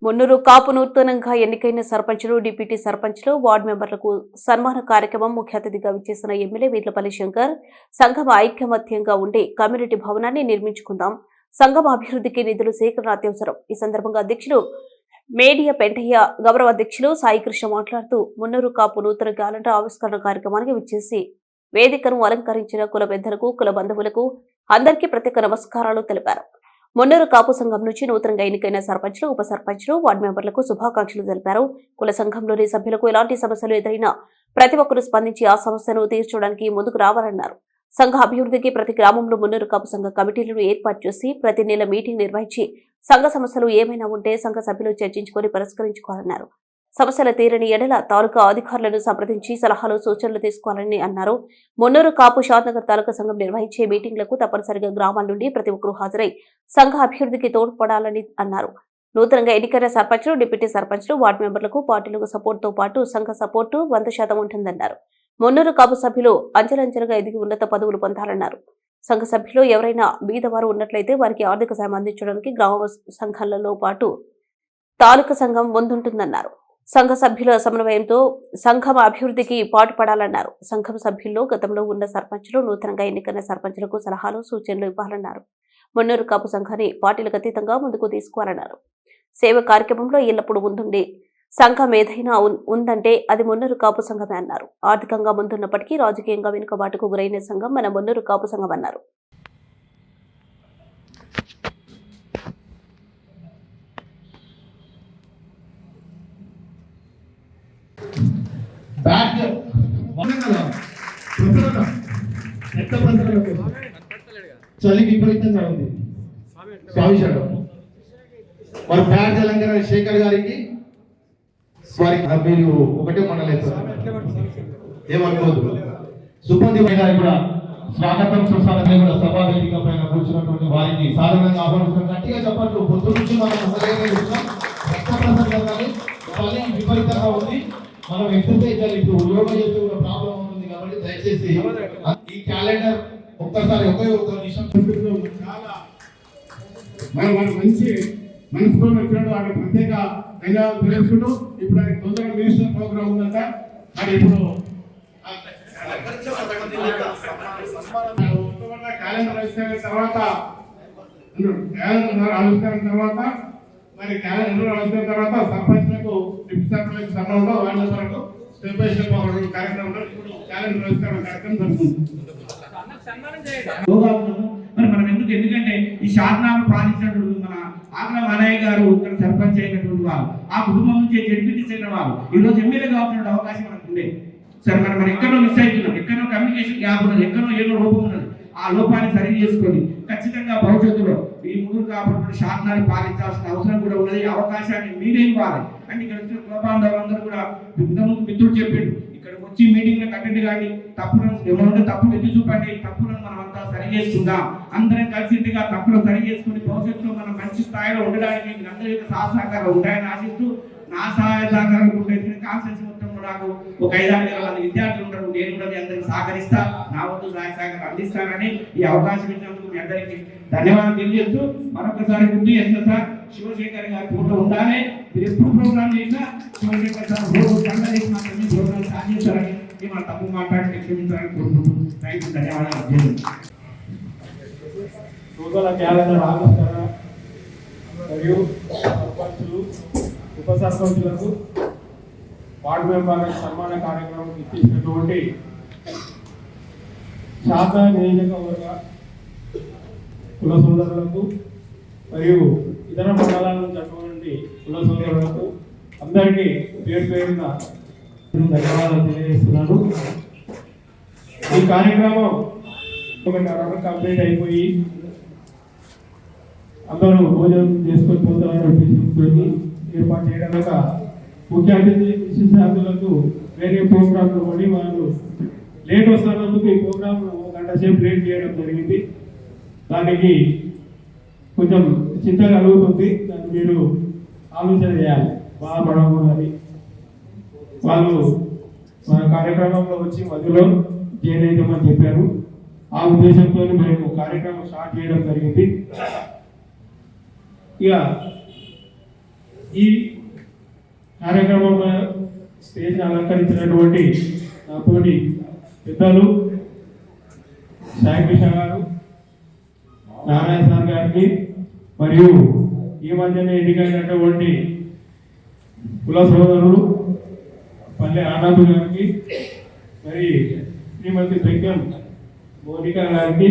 మున్నూరు కాపు నూతనంగా ఎన్నికైన సర్పంచులు, డిప్యూటీ సర్పంచ్లు, వార్డు మెంబర్లకు సన్మాన కార్యక్రమం ముఖ్య అతిథిగా విచ్చేసిన ఎమ్మెల్యే వీర్లపల్లి శంకర్ సంఘం ఐకమత్యంగా ఉండి కమ్యూనిటీ భవనాన్ని నిర్మించుకుందాం, సంఘం అభివృద్ధికి నిధులు సేకరణ అత్యవసరం. ఈ సందర్భంగా అధ్యక్షులు మేడియ పెంటయ్య, గౌరవ అధ్యక్షులు సాయికృష్ణ మాట్లాడుతూ మున్నూరు కాపు నూతన క్యాలెండర్ ఆవిష్కరణ కార్యక్రమానికి విచ్చేసి వేదికను అలంకరించిన కుల పెద్దలకు, కుల బంధువులకు అందరికీ ప్రత్యేక నమస్కారాలు తెలిపారు. మున్నూరు కాపు సంఘం నుంచి నూతనంగా ఎన్నికైన సర్పంచ్లు, ఉప సర్పంచ్లు, వార్డు మెంబర్లకు శుభాకాంక్షలు తెలిపారు. కుల సంఘంలోని సభ్యులకు ఎలాంటి సమస్యలు ఎదురైనా ప్రతి ఒక్కరూ స్పందించి ఆ సమస్యను తీర్చడానికి ముందుకు రావాలన్నారు. సంఘ అభివృద్ధికి ప్రతి గ్రామంలో మున్నూరు కాపు సంఘ కమిటీలను ఏర్పాటు చేసి ప్రతి నెల మీటింగ్ నిర్వహించి సంఘ సమస్యలు ఏమైనా ఉంటే సంఘ సభ్యులు చర్చించుకొని పరిష్కరించుకోవాలన్నారు. సమస్యల తీరని ఎడల తాలూకా అధికారులను సంప్రదించి సలహాలు, సూచనలు తీసుకోవాలని అన్నారు. మున్నూరు కాపు షాద్నగర్ తాలూకా సంఘం నిర్వహించే మీటింగ్లకు తప్పనిసరిగా గ్రామాల నుండి ప్రతి ఒక్కరూ హాజరై సంఘ అభివృద్ధికి తోడ్పడాలని అన్నారు. నూతనంగా ఎన్నికైన సర్పంచ్లు, డిప్యూటీ సర్పంచ్లు, వార్డు మెంబర్లకు పార్టీలకు సపోర్టుతో పాటు సంఘ సపోర్టు 100% ఉంటుందన్నారు. మున్నూరు కాపు సభ్యులు అంచెలంచెలుగా ఎదిగి ఉన్నత పదవులు పొందాలన్నారు. సంఘ సభ్యులు ఎవరైనా బీదవారు ఉన్నట్లయితే వారికి ఆర్థిక సాయం అందించడానికి గ్రామ సంఘాలలో పాటు తాలూకా సంఘం ముందుంటుందన్నారు. సంఘ సభ్యుల సమన్వయంతో సంఘం అభివృద్ధికి పాటుపడాలన్నారు. సంఘం సభ్యుల్లో గతంలో ఉన్న సర్పంచులు, నూతనంగా ఎన్నికైన సర్పంచులకు సలహాలు, సూచనలు ఇవ్వాలన్నారు. మున్నూరు కాపు సంఘాన్ని పార్టీలకు అతీతంగా ముందుకు తీసుకోవాలన్నారు. సేవ కార్యక్రమంలో ఎల్లప్పుడూ ముందుండి సంఘం ఏదైనా ఉందంటే అది మున్నూరు కాపు సంఘమే అన్నారు. ఆర్థికంగా ముందున్నప్పటికీ రాజకీయంగా వెనుకబాటుకు గురైన సంఘం మన మున్నూరు కాపు సంఘం అన్నారు. చలి విపరీతంగా ఉంది. మరి బ్యాగ్ తెలంగాణ శేఖర్ గారికి మీరు ఒకటే మండలేదు ఏమనుకోదు. సుపంది గారికి కూడా స్వాగతం, సుస్వాగతం. కూడా సభా వేదిక పైన కూర్చున్నటువంటి వారికి సాధారణంగా ఆహ్వానిస్తున్నాం. గట్టిగా చెప్పట్లు. పొద్దు నుంచి మనం చలి విపరీతంగా ఉంది. మనం ఎక్సర్సైజ్ ఇప్పుడు యోగా చేస్తే కూడా ప్రాబ్లం ఉంటుంది కాబట్టి దయచేసి ఈ క్యాలెండర్ ఒక్కసారి ఒకే ఒక నిమిషం చాలా మనం మంచి మనసులో వచ్చినట్టు వాళ్ళకి ప్రత్యేక ధన్యవాదాలు తెలియజేసుకుంటూ ఇప్పుడు ఆయన తొందరగా మినిస్టర్ ప్రోగ్రామ్ ఉందంట. మరి ఇప్పుడు క్యాలెండర్ ఆవిష్కరణ తర్వాత మరి క్యాలెండర్ ఆవిష్కరణ తర్వాత సర్పంచ్లకు, డిప్యూటీ సర్పంచ్ సన్మానంలో వార్డు మెంబర్లకు స్టెప్ బై స్టెప్ కార్యక్రమం ఇప్పుడు క్యాలెండర్ ఆవిష్కరణ కార్యక్రమం జరుగుతుంది. మరి మనం ఎందుకంటే ఈ షాద్నామా పాలించినటువంటి మన ఆగ్ల మానయ్య గారు ఇక్కడ సర్పంచ్ అయినటువంటి వారు, ఆ కుటుంబం నుంచి జడ్పీటీ అయిన వారు ఈరోజు ఎమ్మెల్యే కావాల్సిన అవకాశం మనకు ఉండేది. సరే మనం ఎక్కడో మిస్ అవుతున్నాం, ఎక్కడో కమ్యూనికేషన్ గ్యాప్ ఉన్నది, ఎక్కడో ఏదో లోపం ఉన్నది. ఆ లోపాన్ని సరి చేసుకొని ఖచ్చితంగా భవిష్యత్తులో ఈ ముగ్గురు కాబట్టి షాద్నాన్ని పాలించాల్సిన అవసరం కూడా ఉన్నది. అవకాశాన్ని మీరే ఇవ్వాలి. అంటే ఇక్కడ వచ్చిన కులబాంధవులందరూ కూడా ఇంతకుముందు మిత్రుడు చెప్పిండు, ఇక్కడికి వచ్చి మీటింగ్లకు అటెండ్ కానీ తప్పులను ఏమంటే తప్పులు ఎత్తి చూపండి, తప్పులను మనం అంతా సరి చేసుకుందాం. అందరం కలిసిగా తప్పులు సరి చేసుకుని భవిష్యత్తులో మనం మంచి స్థాయిలో ఉండడానికి అందరి యొక్క సహకారం ఉంటాయని ఆశిస్తూ నా సహాయ సహకారం కాన్సెన్స్ మొత్తంలో నాకు ఒక 5-6 మంది విద్యార్థులు ఉంటారు. నేను కూడా మీ అందరికి సహకరిస్తా, నా వంతు సహాయ సహకారం అందిస్తానని ఈ అవకాశం ఇచ్చినందుకు మీ అందరికీ ధన్యవాదాలు తెలియజేస్తూ మరొకసారి గుర్తు చేస్తున్నా సార్, శివశేఖర్ గారి ఫోటో ఉండాలి. మీరు ఎప్పుడు ప్రోగ్రామ్ చేసినా శివశేఖర్ సార్ మాత్రమే ప్రోగ్రామ్ సాధించాలని మన తప్పు మాట్లాడి క్షమించాలని కోరుకుంటున్నాను. థ్యాంక్ యూ, ధన్యవాదాలు. క్యాలెండర్ ఆవిష్కరణ మరియు సర్పంచులు, ఉప సర్పంచులకు, వార్డు మెంబర్లకు సన్మాన కార్యక్రమం ఇచ్చేసినటువంటి శాఖ నియోజకవర్గ కుల సోదరులకు మరియు ఇతర మండలాల నుంచి అటువంటి కుల సోదరులకు అందరికీ పేరు పేరున ధన్యవాదాలు తెలియజేస్తున్నాను. ఈ కార్యక్రమం 1:30 కంప్లీట్ అయిపోయి అందరూ భోజనం చేసుకొని పోతామని ఉద్దేశంతో ఏర్పాటు చేయడం ముఖ్య అతిథి విశిష్టార్థులకు వేరే ప్రోగ్రాంలు కొని వాళ్ళు లేట్ వస్తున్నందుకు ఈ ప్రోగ్రామ్ 1 గంట సేపు లేట్ చేయడం జరిగింది. దానికి కొంచెం చింత కలుగుతుంది. దాన్ని మీరు ఆలోచన చేయాలి, బాధపడకూడదని. వాళ్ళు మన కార్యక్రమంలో వచ్చి మధ్యలో చేయలేదని చెప్పారు. ఆ ఉద్దేశంతో మేము కార్యక్రమం స్టార్ట్ చేయడం జరిగింది. ఇక ఈ కార్యక్రమంలో స్టేజ్ అలంకరించినటువంటి నాతోటి పెద్దలు సాయి కృష్ణ గారు, నారాయణ సార్ గారికి, మరియు ఈ మధ్యనే ఎన్నికైనటువంటి కుల సోదరులు పల్లె ఆనాదు గారికి, మరి శ్రీమతి బెంగం మోనికా గారికి,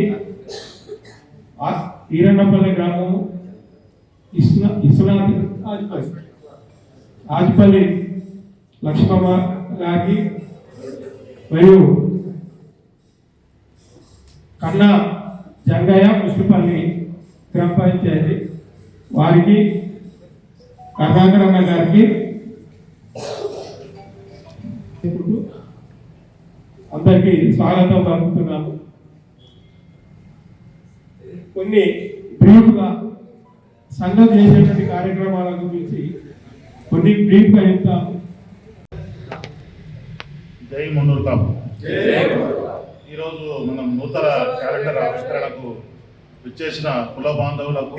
ఈరన్నపల్లి గ్రామం ఇస్లాం ఆజ్పల్లి లక్ష్మమ్మ గారికి, మరియు కన్నా జంగయ్య ముష్టిపల్లి గ్రామ పంచాయతీ వారికి, కర్ణాకరమ్మ గారికి అందరికీ స్వాగతం పలుకుతున్నాము. కొన్ని బ్రీఫ్గా సంఘం చేసేటువంటి కార్యక్రమాల గురించి కొన్ని బ్రీఫ్గా చెప్తాము. జై మున్నూరు కాపు. ఈరోజు మనం నూతన క్యాలెండర్ ఆవిష్కరణకు విచ్చేసిన కుల బాంధవులకు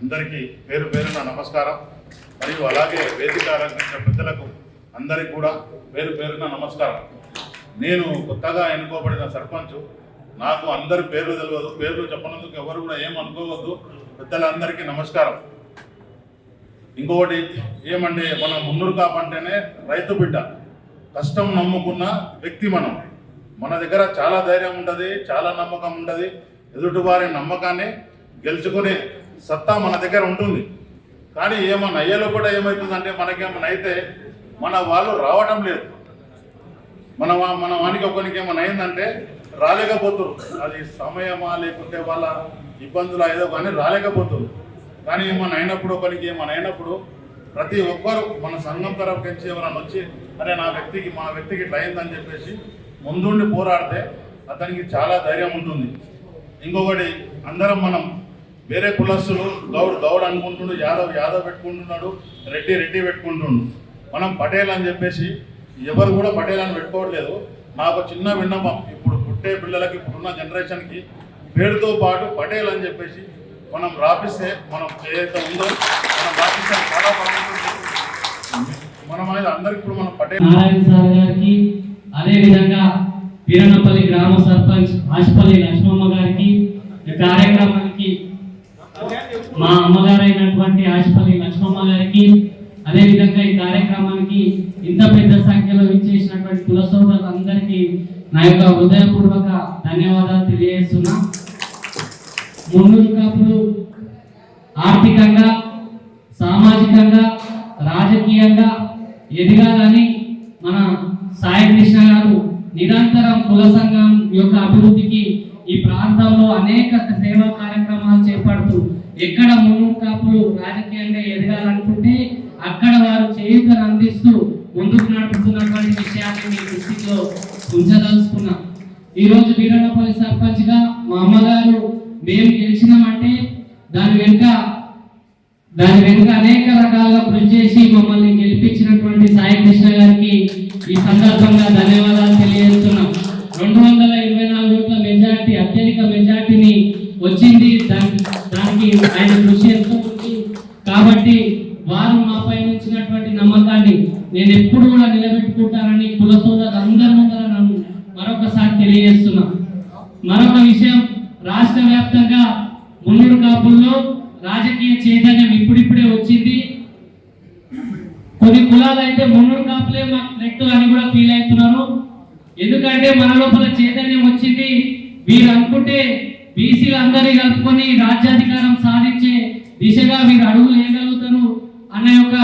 అందరికీ పేరు పేరున నమస్కారం. మరియు అలాగే వేదిక అలంకరించిన పెద్దలకు అందరికీ కూడా పేరు పేరున నమస్కారం. నేను కొత్తగా ఎన్నుకోబడిన సర్పంచ్. నాకు అందరి పేర్లు తెలియదు. పేర్లు చెప్పనందుకు ఎవరు కూడా ఏమనుకోవద్దు. పెద్దలందరికీ నమస్కారం. ఇంకొకటి ఏమంటే, మన మున్నూరు కాపు అంటేనే రైతు బిడ్డ, కష్టం నమ్ముకున్న వ్యక్తి. మన దగ్గర చాలా ధైర్యం ఉంటుంది, చాలా నమ్మకం ఉంటుంది. ఎదుటివారి నమ్మకాన్ని గెలుచుకునే సత్తా మన దగ్గర ఉంటుంది. కానీ ఏమన్నా అయ్యేలో కూడా ఏమవుతుందంటే, మనకేమన్నా అయితే మన వాళ్ళు రావటం లేదు. మన వానికి ఒకరికి ఏమైనా అయిందంటే రాలేకపోతున్నారు. అది సమయమా లేకుంటే వాళ్ళ ఇబ్బందులు ఏదో కానీ రాలేకపోతున్నారు. కానీ ఏమైనా అయినప్పుడు, ఒకరికి ఏమైనా అయినప్పుడు ప్రతి ఒక్కరు మన సంఘం తరఫు నుంచి ఎవరైనా వచ్చి అరే మా వ్యక్తికి ఇట్లా అయిందని చెప్పేసి ముందుండి పోరాడితే అతనికి చాలా ధైర్యం ఉంటుంది. ఇంకొకటి, అందరం మనం వేరే కులస్తులు గౌడ్ అనుకుంటుండు, యాదవ్ పెట్టుకుంటున్నాడు, రెడ్డి పెట్టుకుంటుండు. మనం పటేల్ అని చెప్పేసి ఎవరు కూడా పటేల్ అని పెట్టుకోవట్లేదు. నాకు చిన్న విన్నపం, ఇప్పుడు పుట్టే పిల్లలకి, ఇప్పుడున్న జనరేషన్కి పేరుతో పాటు పటేల్ అని చెప్పేసి మనం రాపిస్తే, మనం ఏదైతే ఉందో మనం రాపిస్తే చాలా బాగుంటుంది. మనం అనేది అందరికి ఇప్పుడు మనం పటేల్. నారాయణ సార్ గారికి, అదేవిధంగా వీరన్నపల్లి గ్రామ సర్పంచ్ ఆజ్పల్లి లక్ష్మమ్మ గారికి, ఈ కార్యక్రమానికి మా అమ్మగారైనటువంటి ఆజ్పల్లి లక్ష్మమ్మ గారికి, అదేవిధంగా ఈ కార్యక్రమానికి ఇంత పెద్ద సంఖ్యలో విచ్చేసినటువంటి కుల సోదరులందరికీ నా యొక్క హృదయపూర్వక ధన్యవాదాలు తెలియజేస్తున్నా. మున్నూరు కాపులు ఆర్థికంగా, సామాజికంగా, రాజకీయంగా ఎదగాలని మన సాయి కృష్ణ గారు నిరంతరం కుల సంఘం యొక్క అభివృద్ధికి ఈ ప్రాంతంలో అనేక సేవా కార్యక్రమాలు చేపడుతూ ఎక్కడ మున్నూరు కాపులు రాజకీయంగా ఎదగాలనుకుంటే అక్కడ వారు చేయూతను అందిస్తూ ముందుకు నడుపుతున్నటువంటి విషయాన్ని మీ దృష్టిలో ఉంచదలుచుకున్నా. ఈరోజు వీరన్నపల్లి సర్పంచ్గా మా అమ్మగారు మేము గెలిచినామంటే దాని వెనుక అనేక రకాలుగా కృషి చేసి మమ్మల్ని గెలిపించినటువంటి సాయి కృష్ణ గారికి ఈ సందర్భంగా ధన్యవాదాలు తెలియజేస్తున్నాం. 224 ఓట్ల మెజార్టీ, అత్యధిక మెజార్టీని వచ్చింది. దానికి ఆయన కృషి ఎంతో ఉంది. కాబట్టి వారు మాపై ఉంచినటువంటి నమ్మకాన్ని నేను ఎప్పుడు కూడా నిలబెట్టుకుంటానని కుల సోదరులు అందరి ముందర నన్ను మరొకసారి తెలియజేస్తున్నా. మరొక విషయం, రాష్ట్ర వ్యాప్తంగా మున్నూరు కాపుల్లో రాజకీయ చైతన్యం ఇప్పుడిప్పుడే వచ్చింది. కొన్ని కులాలు అయితే మున్నూరు కాపులే మాకు నెట్టు అని కూడా ఫీల్ అవుతున్నారు. ఎందుకంటే మన లోపల చైతన్యం వచ్చింది. వీరు అనుకుంటే బీసీలు అందరినీ కలుపుకొని రాజ్యాధికారం సాధించే దిశగా వీరు అడుగులు వేయగలుగుతారు అనే యొక్క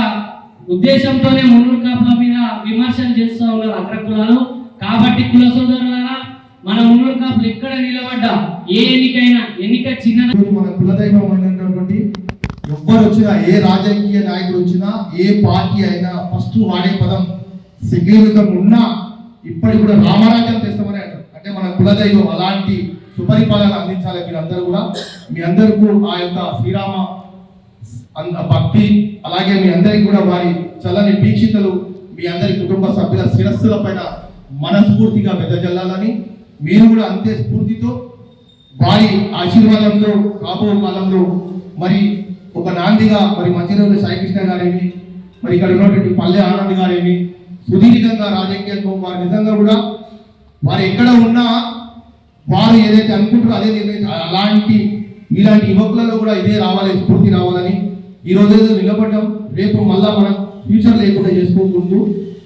ఉద్దేశంతోనే మున్నూరు కాపుల మీద విమర్శలు చేస్తూ ఉన్నారు అగ్ర కులాలు. కాబట్టి కుల సోదరులారా, మన మున్నూరు కాపులు ఎక్కడ నిలబడ్డా, ఏ ఎన్నిక చిన్న మన కులదైవం అయినటువంటి ఎవ్వరు వచ్చినా, ఏ రాజకీయ నాయకుడు వచ్చినా, ఏ పార్టీ అయినా ఫస్ట్ వాడే పదం సెక్యులరిజం ఉన్నా ఇప్పటికి కూడా రామరాజ్యం తెస్తామని అంటారు. అంటే మన కులదైవం అలాంటి సుపరిపాలన అందించాలి. మీరందరూ కూడా, మీ అందరికీ ఆ యొక్క శ్రీరామ భక్తి, అలాగే మీ అందరికి కూడా వారి చల్లని వీక్షితలు మీ అందరి కుటుంబ సభ్యుల శిరస్సుల పైన మనస్ఫూర్తిగా వెదజల్లాలని, మీరు కూడా అంతే స్ఫూర్తితో వారి ఆశీర్వాదంలో రాబో కాలంలో మరి ఒక నాందిగా మరి మంచి రోజులు సాయి కృష్ణ గారిని మరి ఇక్కడ ఉన్నటువంటి పల్లె ఆనంద్ గారేమి సుదీర్ఘంగా రాజకీయంలో వారు నిజంగా కూడా వారు ఎక్కడ ఉన్నా వారు ఏదైతే అనుకుంటారో అదే అలాంటి ఇలాంటి యువకులలో కూడా ఇదే రావాలి, స్ఫూర్తి రావాలని ఈ రోజు ఏదో నిలబడ్డం, రేపు మళ్ళా మనం ఫ్యూచర్ లేకుండా చేసుకోకూడదు,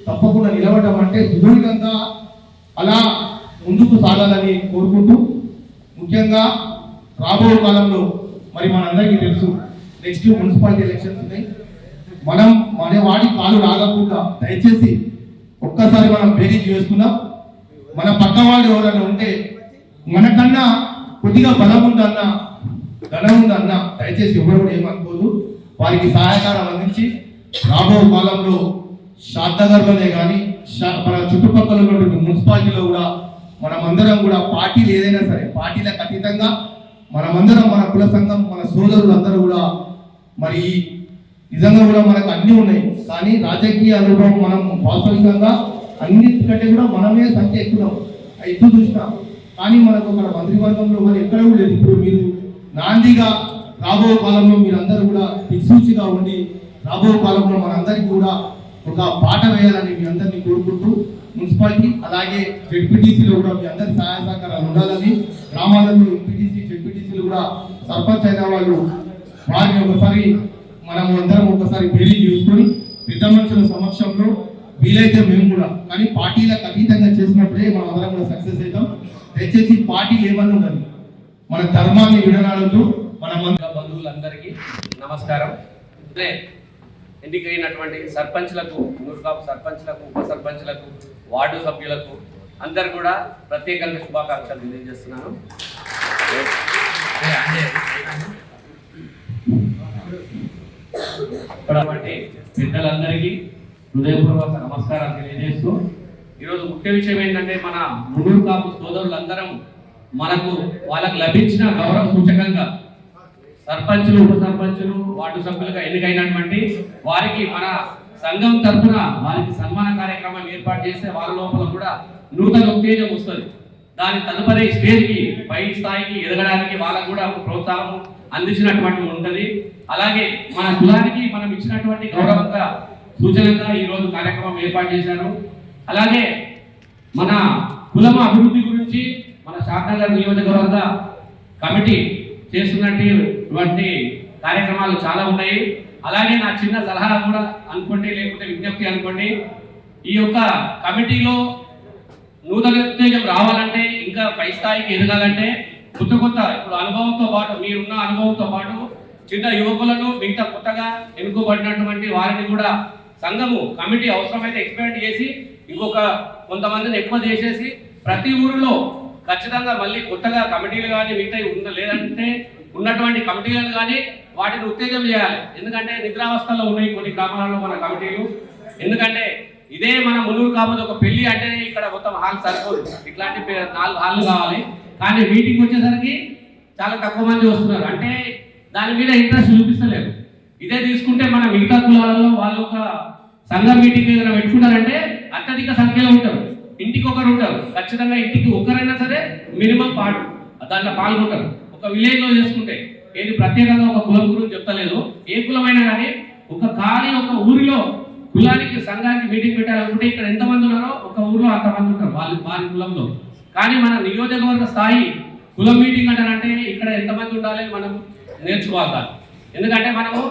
తప్పకుండా నిలబడ్డం అంటే సుదీర్ఘంగా అలా ముందుకు సాగాలని కోరుకుంటూ, ముఖ్యంగా రాబోయే కాలంలో మరి మనందరికీ తెలుసు నెక్స్ట్ మున్సిపాలిటీ ఎలక్షన్స్ ఉన్నాయి. మనం మన వాడి కాలు రాగకుండా దయచేసి ఒక్కసారి మనం బేరీజ్ చేసుకున్నాం. మన పక్కవాడు ఎవరైనా ఉంటే మనకన్నా కొద్దిగా బలం ఉందన్న, ధనం ఉందన్న దయచేసి ఎవరు కూడా ఏమనుకోదు, వారికి సహాయకారం అందించి రాబో కాలంలో షాద్నగర్లోనే కానీ మన చుట్టుపక్కల ఉన్నటువంటి మున్సిపాలిటీలో కూడా మనమందరం కూడా పార్టీలు ఏదైనా సరే పార్టీలకు అతీతంగా మనమందరం మన కుల సంఘం మన సోదరులందరూ కూడా మరి నిజంగా కూడా మనకు అన్నీ ఉన్నాయి, కానీ రాజకీయ అనుభవం మనం వాస్తవికంగా అన్నిటికంటే కూడా మనమే సంఖ్య ఎక్కువ ఎత్తు చూసినాం, కానీ మనకు అక్కడ మంత్రివర్గంలో మరి ఎక్కడ కూడా లేదు. ఇప్పుడు మీరు నాందిగా రాబో కాలంలో మీరందరూ కూడా దిక్సూచిగా ఉండి రాబో కాలంలో మనందరికీ కూడా ఒక పాట వేయాలని మీ అందరినీ కోరుకుంటూ, మున్సిపాలిటీ అలాగే జెడ్పీటీసీలో కూడా మీ అందరి సహాయ సహకారాలు ఉండాలని, గ్రామాలలో ఎంపీటీసీ జెడ్పీటీసీలు కూడా సర్పంచ్ అయిన వాళ్ళు వారిని ఒకసారి మనం అందరం ఒకసారి బేరీ చూసుకొని పెద్ద మనుషుల సమక్షంలో వీలైతే మేము కూడా, కానీ పార్టీలకు అతీతంగా చేసినప్పుడే మనం అందరం కూడా సక్సెస్ అవుతాం. దయచేసి పార్టీలు ఏమన్నా ఉండాలి, మన ధర్మాన్ని విడనాడద్దు. మన బంధువులందరికీ నమస్కారం. ఎన్నికైనటువంటి సర్పంచ్లకు, నూరుకాపు సర్పంచ్లకు, ఉప సర్పంచ్లకు, వార్డు సభ్యులకు అందరు కూడా ప్రత్యేకంగా శుభాకాంక్షలు తెలియజేస్తున్నాను. పెద్దలందరికీ హృదయపూర్వక నమస్కారాలు తెలియజేస్తూ, ఈరోజు ముఖ్య విషయం ఏంటంటే మన మున్నూరు కాపు సోదరులందరం మనకు వాళ్ళకు లభించిన గౌరవ సూచకంగా సర్పంచులు, ఉప సర్పంచులు, వార్డు సభ్యులుగా ఎన్నికైనటువంటి వారికి మన సంఘం తరఫున వారికి సన్మాన కార్యక్రమం ఏర్పాటు చేస్తే వాళ్ళ లోపల కూడా నూతన ఉత్తేజం వస్తుంది. దాని తదుపరి స్టేజ్కి పై స్థాయికి ఎదగడానికి వాళ్ళకు కూడా ప్రోత్సాహం అందించినటువంటి ఉంటుంది. అలాగే మన కులానికి మనం ఇచ్చినటువంటి గౌరవంగా సూచనగా ఈరోజు కార్యక్రమం ఏర్పాటు చేశారు. అలాగే మన కులమ అభివృద్ధి గురించి మన షాద్నగర్ నియోజకవర్గ కమిటీ చేస్తున్నటువంటి కార్యక్రమాలు చాలా ఉన్నాయి. అలాగే నా చిన్న సలహా కూడా అనుకోండి, లేకపోతే విజ్ఞప్తి అనుకోండి, ఈ యొక్క కమిటీలో నూతన ఉత్తేజం రావాలంటే, ఇంకా పై స్థాయికి ఎదగాలంటే కొత్త ఇప్పుడు అనుభవంతో పాటు, మీరున్న అనుభవంతో పాటు చిన్న యువకులను, మిగతా కొత్తగా ఎన్నుకోబడినటువంటి వారిని కూడా సంఘము కమిటీ అవసరమైతే ఎక్స్పెండ్ చేసి ఇంకొక కొంతమందిని ఎక్కువ చేసేసి ప్రతి ఊరిలో ఖచ్చితంగా మళ్ళీ కొత్తగా కమిటీలు కానీ మిగతా లేదంటే ఉన్నటువంటి కమిటీలను కానీ వాటిని ఉత్తేజం చేయాలి. ఎందుకంటే నిద్రావస్థలో ఉన్నాయి కొన్ని గ్రామాలలో మన కమిటీలు. ఎందుకంటే ఇదే మన మున్నూరు కాకపోతే ఒక పెళ్లి అంటే ఇక్కడ మొత్తం హాల్ సరిపోదు, ఇట్లాంటి 4 హాళ్ళు కావాలి. కానీ మీటింగ్ వచ్చేసరికి చాలా తక్కువ మంది వస్తున్నారు, అంటే దాని మీద ఇంట్రెస్ట్ చూపిస్తలేరు. ఇదే తీసుకుంటే మన మిగతా కులాలలో వాళ్ళు ఒక సంఘం మీటింగ్ ఏదైనా పెట్టుకుంటారంటే అత్యధిక సంఖ్యలో ఉంటారు, ఇంటికి ఒకరు ఉంటారు, ఖచ్చితంగా ఇంటికి ఒకరైనా సరే మినిమం దాంట్లో పాల్గొంటారు. ఒక విలేజ్లో చేసుకుంటే ఏది ప్రత్యేకంగా ఒక కులం గురించి చెప్తలేదు, ఏ కులమైనా కానీ ఒక ఊరిలో కులానికి సంఘానికి మీటింగ్ పెట్టాలనుకుంటే ఇక్కడ ఎంతమంది ఉన్నారో ఒక ఊరిలో అంతమంది ఉంటారు వారి కులంలో. కానీ మన నియోజకవర్గ స్థాయి కులం మీటింగ్ అంటారంటే ఇక్కడ ఎంతమంది ఉండాలి మనం నేర్చుకోవాలి. ఎందుకంటే మనము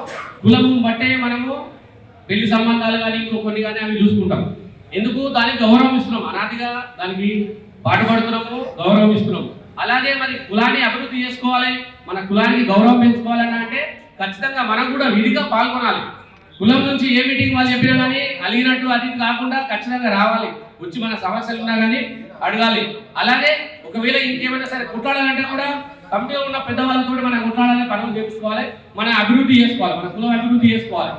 కులం బట్టే మనము పెళ్లి సంబంధాలు కానీ ఇంకో కొన్ని కానీ అవి చూసుకుంటాం. ఎందుకు దానికి గౌరవం ఇస్తున్నాం, అనాదిగా దానికి పాటుపడుతున్నాము, గౌరవం ఇస్తున్నాము. అలాగే మరి కులాన్ని అభివృద్ధి చేసుకోవాలి, మన కులానికి గౌరవం పెంచుకోవాలన్నా అంటే ఖచ్చితంగా మనం కూడా విధిగా పాల్గొనాలి. కులం నుంచి ఏ మీటింగ్ వాళ్ళు చెప్పినా కానీ అలిగినట్టు అది కాకుండా ఖచ్చితంగా రావాలి, వచ్చి మన సమస్యలు ఉన్నా కానీ అడగాలి. అలాగే ఒకవేళ ఇంకేమైనా సరే కుట్టాడాలంటే కూడా కమిటీలో ఉన్న పెద్దవాళ్ళతో మనం కుట్టాడాలని పనులు చేసుకోవాలి, మన అభివృద్ధి చేసుకోవాలి, మన కులం అభివృద్ధి చేసుకోవాలి.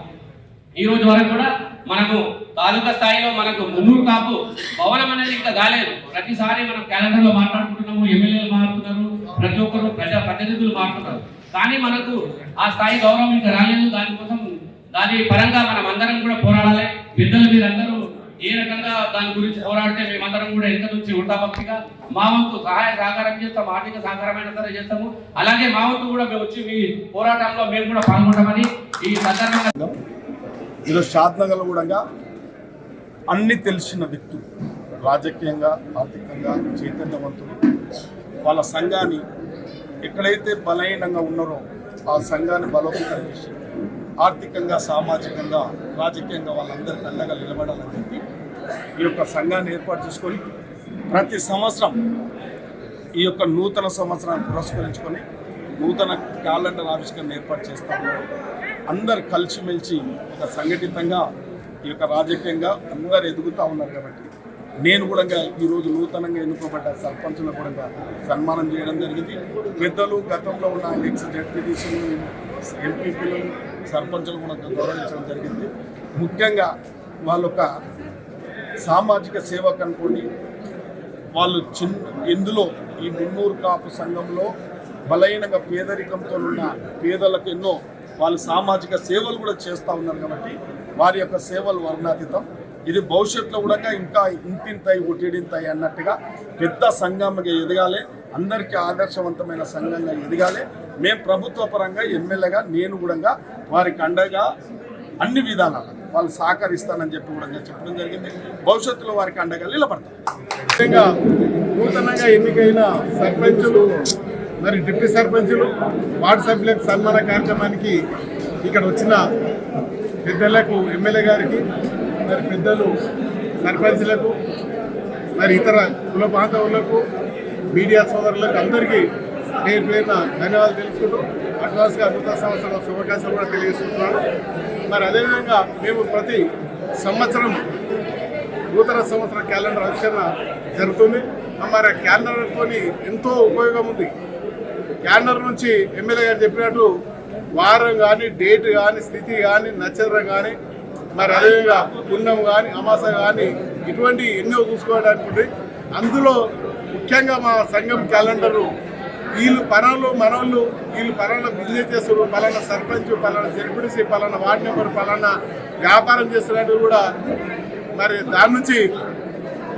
ఈ రోజు వరకు కూడా మనకు తాలూకా స్థాయిలో మనకు మున్నూరు కాపు భవనం అనేది ఇంకా కాలేదు. ప్రతిసారి మనం క్యాలెండర్లో మాట్లాడుకుంటున్నాము, ఎమ్మెల్యేలు మాట్లాడుతున్నారు, ప్రతి ఒక్కరు ప్రజాప్రతినిధులు మాట్లాడుతున్నారు, కానీ మనకు ఆ స్థాయి గౌరవం ఇంకా రాలేదు. దానికోసం దాని పరంగా మనం అందరం కూడా పోరాడాలి. పెద్దలు మీరందరూ ఏ రకంగా దాని గురించి పోరాడితే మేమందరం కూడా ఎంత నుంచి వృతాభక్తిగా మా వంతు సహాయ సహకారం చేస్తాం, ఆర్థిక సహకారమైన సరే చేస్తాము. అలాగే మా వంతు కూడా మేము వచ్చి మీ పోరాటంలో మేము కూడా పాల్గొంటామని ఈ సందర్భంగా ఈరోజు షాద్నగర్లో కూడా అన్ని తెలిసిన వ్యక్తులు, రాజకీయంగా ఆర్థికంగా చైతన్యవంతులు, వాళ్ళ సంఘాన్ని ఎక్కడైతే బలహీనంగా ఉన్నారో ఆ సంఘాన్ని బలోపేతం చేసి ఆర్థికంగా సామాజికంగా రాజకీయంగా వాళ్ళందరికీ అండగా నిలబడాలని చెప్పి ఈ యొక్క సంఘాన్ని ఏర్పాటు చేసుకొని ప్రతి సంవత్సరం ఈ యొక్క నూతన సంవత్సరాన్ని పురస్కరించుకొని నూతన క్యాలెండర్ ఆవిష్కరణ ఏర్పాటు చేస్తూ ఉన్నారు. అందరు కలిసిమెలిసి ఒక సంఘటితంగా ఈ యొక్క రాజకీయంగా అందరు ఎదుగుతూ ఉన్నారు. కాబట్టి నేను కూడా ఈరోజు నూతనంగా ఎన్నుకోబడ్డ సర్పంచులు కూడా సన్మానం చేయడం జరిగింది. పెద్దలు గతంలో ఉన్న ఎక్స్ జడ్పీటీసీలు, ఎంపీపీలు, సర్పంచులు కూడా గౌరవించడం జరిగింది. ముఖ్యంగా వాళ్ళొక సామాజిక సేవ కనుక్కొని వాళ్ళు ఎందులో ఈ మున్నూరు కాపు సంఘంలో బలహీనంగా పేదరికంతో ఉన్న పేదలకు ఎన్నో వాళ్ళు సామాజిక సేవలు కూడా చేస్తూ ఉన్నారు. కాబట్టి వారి యొక్క సేవలు వర్ణాతీతం. ఇది భవిష్యత్తులో కూడా ఇంకా ఇంతింతాయి ఒటిడింతాయి అన్నట్టుగా పెద్ద సంఘంగా ఎదగాలి, అందరికీ ఆదర్శవంతమైన సంఘంగా ఎదగాలి. మేము ప్రభుత్వ పరంగా ఎమ్మెల్యేగా నేను కూడా వారికి అండగా అన్ని విధానాలు వాళ్ళు సహకరిస్తానని చెప్పి కూడా చెప్పడం జరిగింది. భవిష్యత్తులో వారికి అండగా నిలబడతాం. ముఖ్యంగా నూతనంగా ఎన్నికైన సర్పంచులు, మరి డిప్యూటీ సర్పంచులు, వార్డు సభ్యులకు సన్మాన కార్యక్రమానికి ఇక్కడ వచ్చిన పెద్దలకు, ఎమ్మెల్యే గారికి, మరి పెద్దలు సర్పంచులకు, మరి ఇతర కుల బాంధవులకు, మీడియా సోదరులకు అందరికీ పేరు పేరున ధన్యవాదాలు తెలుసుకుంటూ అడ్వాన్స్గా నూతన సంవత్సరం శుభాకాంక్షలు కూడా తెలియజేస్తున్నాను. మరి అదేవిధంగా మేము ప్రతి సంవత్సరం నూతన సంవత్సరం క్యాలెండర్ ఆవిష్కరణ జరుగుతుంది. మరి క్యాలెండర్తో ఎంతో ఉపయోగం ఉంది. క్యాలెండర్ నుంచి ఎమ్మెల్యే గారు చెప్పినట్టు వారం కానీ, డేట్ కానీ, స్థితి కానీ, నక్షత్రం కానీ, మరి అదేవిధంగా పుణ్యం కానీ, అమాస కానీ ఇటువంటి ఎన్నో చూసుకోవడానికి ఉంది. అందులో ముఖ్యంగా మా సంఘం క్యాలెండరు వీళ్ళు పనులు మనోళ్ళు వీళ్ళు పలానా బిజినెస్ చేస్తారు, పలానా సర్పంచ్, పలానా జడ్పీటీసీ, పలానా వార్డు మెంబర్, పలానా వ్యాపారం చేస్తున్నట్టు కూడా మరి దాని నుంచి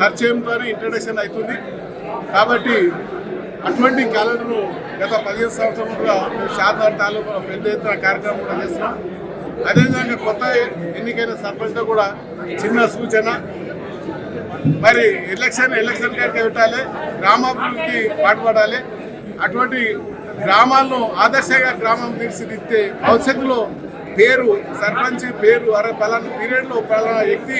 పరిచయంతో ఇంట్రడక్షన్ అవుతుంది. కాబట్టి అటువంటి క్యాలెండర్ను గత 15 సంవత్సరాలుగా మేము షాద్నగర్ తాలూకాలో పెద్ద ఎత్తున కార్యక్రమం కూడా చేస్తున్నాం. అదేవిధంగా కొత్త ఎన్నికైన సర్పంచ్తో కూడా చిన్న సూచన, మరి ఎలక్షన్ కాడికి పెట్టాలి, గ్రామాభివృద్ధికి పాటుపడాలి. అటువంటి గ్రామాలను ఆదర్శంగా గ్రామం తీర్చిదిద్దే భవిష్యత్తులో పేరు సర్పంచ్ పేరు పలానా పీరియడ్లో పలానా వ్యక్తి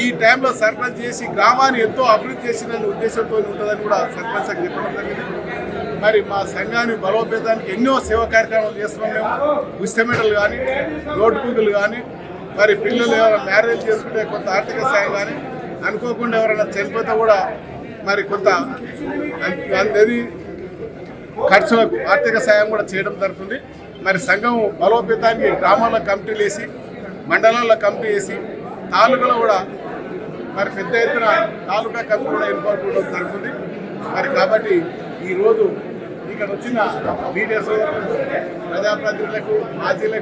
ఈ టైంలో సర్పంచ్ చేసి గ్రామాన్ని ఎంతో అభివృద్ధి చేసిన ఉద్దేశంతో ఉంటుందని కూడా సర్పంచ్ చెప్పడం జరిగింది. మరి మా సంఘాన్ని బలోపేతానికి ఎన్నో సేవా కార్యక్రమాలు చేస్తున్నాం. మేము ఉచితమేటలు కానీ, నోట్బుక్లు కానీ, మరి పిల్లలు ఎవరైనా మ్యారేజ్ చేసుకుంటే కొంత ఆర్థిక సాయం కానీ, అనుకోకుండా ఎవరైనా చనిపోతే కూడా మరి కొంత అనేది ఖర్చులకు ఆర్థిక సాయం కూడా చేయడం జరుగుతుంది. మరి సంఘం బలోపేతానికి గ్రామాల్లో కమిటీలు వేసి, మండలాల్లో కమిటీ వేసి, తాలూకాలో కూడా మరి పెద్ద ఎత్తున తాలూకా కమిటీ కూడా ఏర్పాటు చేయడం జరుగుతుంది. మరి కాబట్టి ఈరోజు ఇక్కడ వచ్చిన మీడియా సోదరులకు, ప్రజాప్రతినిధులకు, మాజీలకు